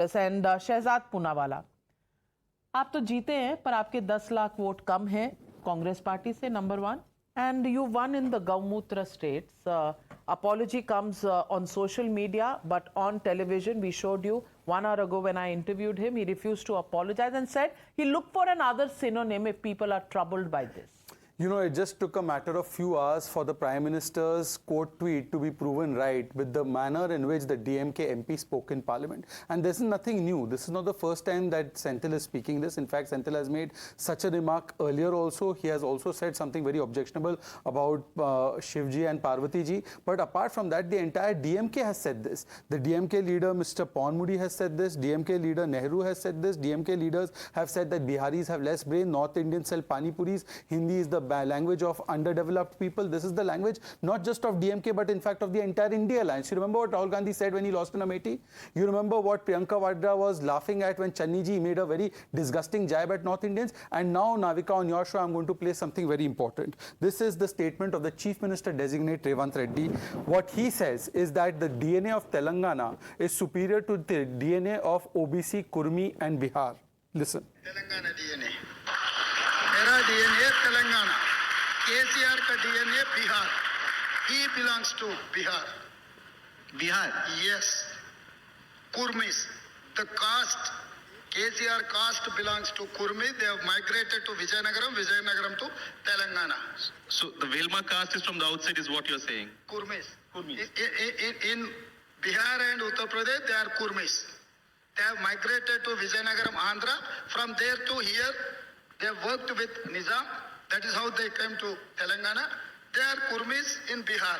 And Shahzad Poonawalla, आप तो जीते हैं पर आपके 10 लाख वोट कम हैं कांग्रेस पार्टी से, number one. And you won in the Gaumutra states. Apology comes on social media, but on television we showed you 1 hour ago when I interviewed him. He refused to apologize and said he looked for another synonym if people are troubled by this. You know, it just took a matter of few hours for the Prime Minister's quote tweet to be proven right with the manner in which the DMK MP spoke in Parliament. And this is nothing new. This is not the first time that Senthil is speaking this. In fact, Senthil has made such a remark earlier also. He has also said something very objectionable about Shivji and Parvati ji. But apart from that, the entire DMK has said this. The DMK leader, Mr. Ponmudi, has said this. DMK leader Nehru has said this. DMK leaders have said that Biharis have less brain, North Indians sell pani puris, Hindi is the language of underdeveloped people. This is the language not just of DMK but in fact of the entire India alliance. You remember what Rahul Gandhi said when he lost in Amethi? You remember what Priyanka Vadra was laughing at when Channi ji made a very disgusting jab at North Indians? And now, Navika, on your show I'm going to play something very important. This is the statement of the Chief Minister designate Revanth Reddy. What he says is that the DNA of Telangana is superior to the DNA of OBC, Kurmi and Bihar. Listen. Telangana DNA. मेरा DNA Telangana, KCR का DNA Bihar. He belongs to Bihar. Bihar? Yes. Kurmis. The caste, KCR caste belongs to Kurmi. They have migrated to Vijayanagaram, Vijayanagaram to Telangana. So the Velma caste is from the outside is what you're saying? Kurmis. Kurmis. In Bihar and Uttar Pradesh, they are Kurmis. They have migrated to Vijayanagaram, Andhra. From there to here, they have worked with Nizam. That is how they came to Telangana. They are Kurmis in Bihar.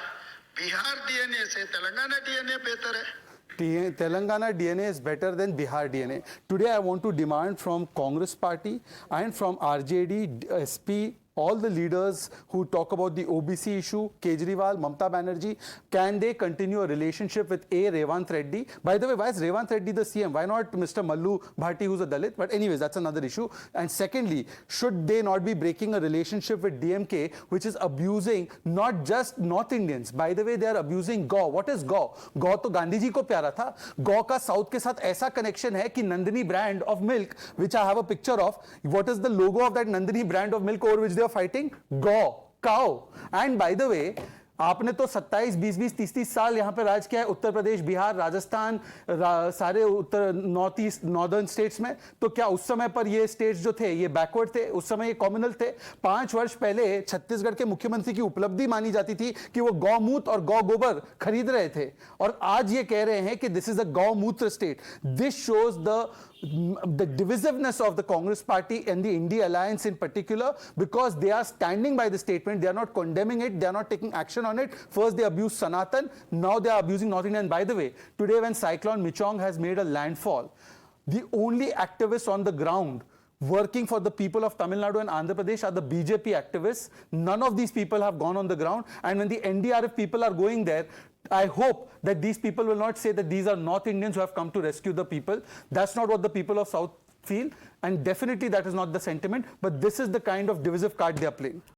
Bihar DNA से Telangana DNA बेहतर है. Telangana DNA is better than Bihar DNA. Today I want to demand from Congress Party and from RJD, SP, all the leaders who talk about the OBC issue, Kejriwal, Mamta Banerjee, can they continue a relationship with Revanth Reddy? By the way, why is Revanth Reddy the CM? Why not Mr. Mallu Bhati, who's a Dalit? But anyways, that's another issue. And secondly, should they not be breaking a relationship with DMK, which is abusing not just North Indians? By the way, they are abusing Gau. What is Gau? Gau to Gandhi ji ko pyara tha. Gau ka South ke sath aisa connection hai ki Nandini brand of milk, which I have a picture of. What is the logo of that Nandini brand of milk over which they are fighting? Gau, cow. And by the way, आपने तो 27, 20, 30 साल यहाँ पे राज किया है, उत्तर प्रदेश, बिहार, राजस्थान, सारे उत्तर north east northern states में. तो क्या उस समय पर ये स्टेट्स जो थे ये बैकवर्ड थे? उस समय ये कॉम्युनल थे. 5 वर्ष पहले छत्तीसगढ़ के मुख्यमंत्री की उपलब्धि मानी जाती थी कि वो गौमूत्र और गौ गोबर खरीद रहे थे, और आज ये कह रहे हैं कि दिस इज अ गौमूत्र state. This shows the divisiveness of the Congress party and the India alliance in particular, because they are standing by the statement. They are not condemning it. They are not taking action on it. First they abused Sanatan, now they are abusing North India. And by the way, today when Cyclone Michong has made a landfall, the only activists on the ground working for the people of Tamil Nadu and Andhra Pradesh are the BJP activists. None of these people have gone on the ground. And when the NDRF people are going there, I hope that these people will not say that these are North Indians who have come to rescue the people. That's not what the people of South feel. And definitely that is not the sentiment. But this is the kind of divisive card they are playing.